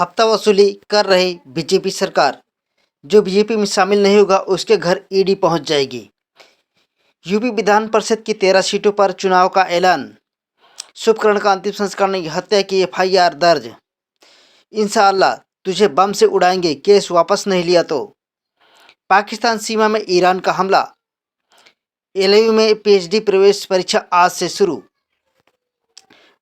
हफ्ता वसूली कर रही बीजेपी सरकार। जो बीजेपी में शामिल नहीं होगा उसके घर ईडी पहुंच जाएगी। यूपी विधान परिषद की 13 सीटों पर चुनाव का ऐलान। शुभकर्ण का अंतिम संस्कार ने हत्या की एफआईआर दर्ज। इंशाअल्लाह तुझे बम से उड़ाएंगे, केस वापस नहीं लिया तो। पाकिस्तान सीमा में ईरान का हमला। एलयू में पीएचडी प्रवेश परीक्षा आज से शुरू।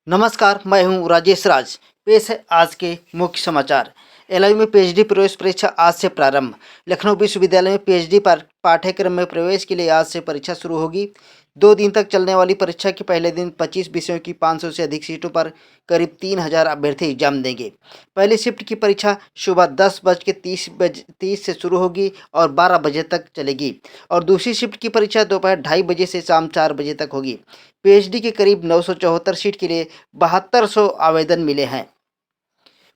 नमस्कार, मैं हूं राजेश राज। पेश है आज के मुख्य समाचार। एलयू में पीएचडी प्रवेश परीक्षा आज से प्रारंभ। लखनऊ विश्वविद्यालय में पीएचडी पाठ्यक्रम में प्रवेश के लिए आज से परीक्षा शुरू होगी। 2 दिन तक चलने वाली परीक्षा के पहले दिन 25 विषयों की 500 से अधिक सीटों पर करीब 3000 अभ्यर्थी एग्जाम देंगे। पहली शिफ्ट की परीक्षा सुबह 10:30 से शुरू होगी और 12 बजे तक चलेगी और दूसरी शिफ्ट की परीक्षा दोपहर 2:30 बजे से शाम 4 बजे तक होगी। पीएचडी के करीब 974 सीट के लिए 7200 आवेदन मिले हैं।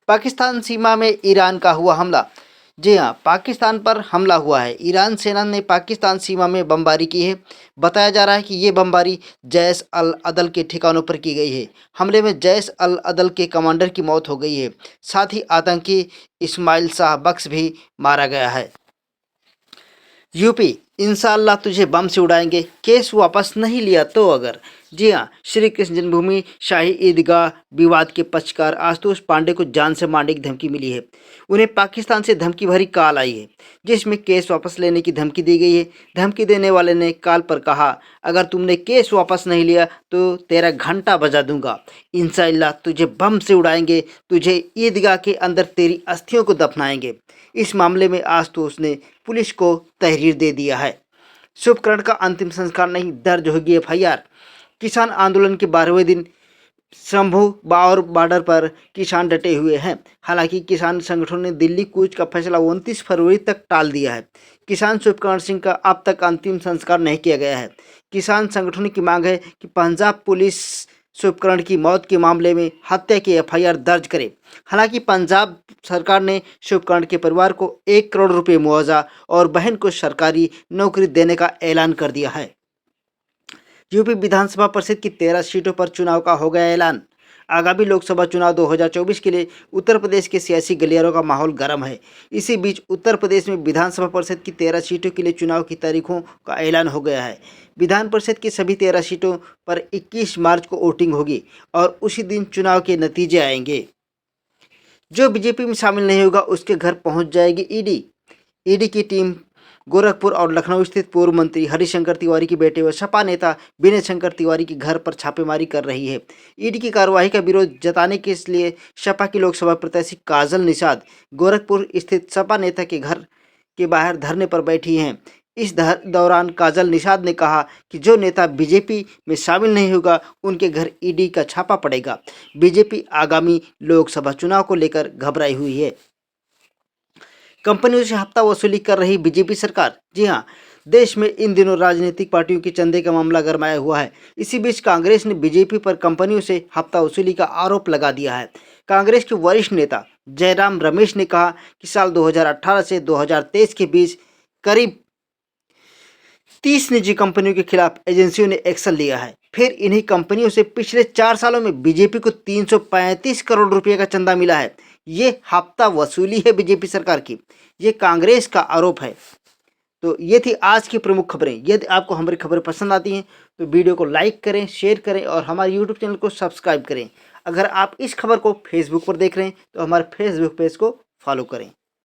पाकिस्तान सीमा में ईरान का हुआ हमला। जी हां, पाकिस्तान पर हमला हुआ है। ईरान सेना ने पाकिस्तान सीमा में बमबारी की है। बताया जा रहा है कि ये बमबारी जैश अल अदल के ठिकानों पर की गई है। हमले में जैश अल अदल के कमांडर की मौत हो गई है। साथ ही आतंकी इस्माइल शाह बख्श भी मारा गया है। यूपी, इंशाअल्लाह तुझे बम से उड़ाएंगे, केस वापस नहीं लिया तो अगर। जी हां, श्री कृष्ण जन्मभूमि शाही ईदगाह विवाद के पक्षकार आशुतोष पांडे को जान से मारने की धमकी मिली है। उन्हें पाकिस्तान से धमकी भरी कॉल आई है जिसमें केस वापस लेने की धमकी दी गई है। धमकी देने वाले ने कॉल पर कहा, अगर तुमने केस वापस नहीं लिया तो तेरा घंटा बजा दूंगा। इंशाअल्लाह तुझे बम से उड़ाएंगे, तुझे ईदगाह के अंदर तेरी अस्थियों को दफनाएंगे। इस मामले में आशुतोष ने पुलिस को तहरीर दे दिया है। शुभकर्ण का अंतिम संस्कार नहीं, दर्ज होगी एफआईआर। किसान आंदोलन के 12वें दिन शंभू बावर बॉर्डर पर किसान डटे हुए हैं। हालांकि किसान संगठनों ने दिल्ली कूच का फैसला 29 फरवरी तक टाल दिया है। किसान शुभकर्ण सिंह का अब तक अंतिम संस्कार नहीं किया गया है। किसान संगठनों की मांग है कि पंजाब पुलिस शुभकर्ण की मौत के मामले में हत्या की एफआईआर दर्ज करे। हालांकि पंजाब सरकार ने शुभकर्ण के परिवार को 1 करोड़ रुपए मुआवजा और बहन को सरकारी नौकरी देने का ऐलान कर दिया है। यूपी विधानसभा परिषद की 13 सीटों पर चुनाव का हो गया ऐलान। आगामी लोकसभा चुनाव 2024 के लिए उत्तर प्रदेश के सियासी गलियारों का माहौल गर्म है। इसी बीच उत्तर प्रदेश में विधानसभा परिषद की 13 सीटों के लिए चुनाव की तारीखों का ऐलान हो गया है। विधान परिषद की सभी 13 सीटों पर 21 मार्च को वोटिंग होगी और उसी दिन चुनाव के नतीजे आएंगे। जो बीजेपी में शामिल नहीं होगा उसके घर पहुंच जाएगी ईडी। ईडी की टीम गोरखपुर और लखनऊ स्थित पूर्व मंत्री हरिशंकर तिवारी के बेटे व सपा नेता विनय शंकर तिवारी के घर पर छापेमारी कर रही है। ईडी की कार्रवाई का विरोध जताने के लिए सपा की लोकसभा प्रत्याशी काजल निषाद गोरखपुर स्थित सपा नेता के घर के बाहर धरने पर बैठी हैं। इस दौरान काजल निषाद ने कहा कि जो नेता बीजेपी में शामिल नहीं होगा उनके घर ईडी का छापा पड़ेगा। बीजेपी आगामी लोकसभा चुनाव को लेकर घबराई हुई है। कंपनियों से हफ्ता वसूली कर रही बीजेपी सरकार। जी हां, देश में इन दिनों राजनीतिक पार्टियों के चंदे का मामला गरमाया हुआ है। इसी बीच कांग्रेस ने बीजेपी पर कंपनियों से हफ्ता वसूली का आरोप लगा दिया है। कांग्रेस के वरिष्ठ नेता जयराम रमेश ने कहा कि साल 2018 से 2023 के बीच करीब 30 निजी कंपनियों के खिलाफ एजेंसियों ने एक्शन लिया है। फिर इन्हीं कंपनियों से पिछले 4 सालों में बीजेपी को 335 करोड़ रुपए का चंदा मिला है। ये हफ्ता वसूली है बीजेपी सरकार की, ये कांग्रेस का आरोप है। तो ये थी आज की प्रमुख खबरें। यदि आपको हमारी खबरें पसंद आती हैं तो वीडियो को लाइक करें, शेयर करें और हमारे यूट्यूब चैनल को सब्सक्राइब करें। अगर आप इस खबर को फेसबुक पर देख रहे हैं तो हमारे फेसबुक पेज को फॉलो करें।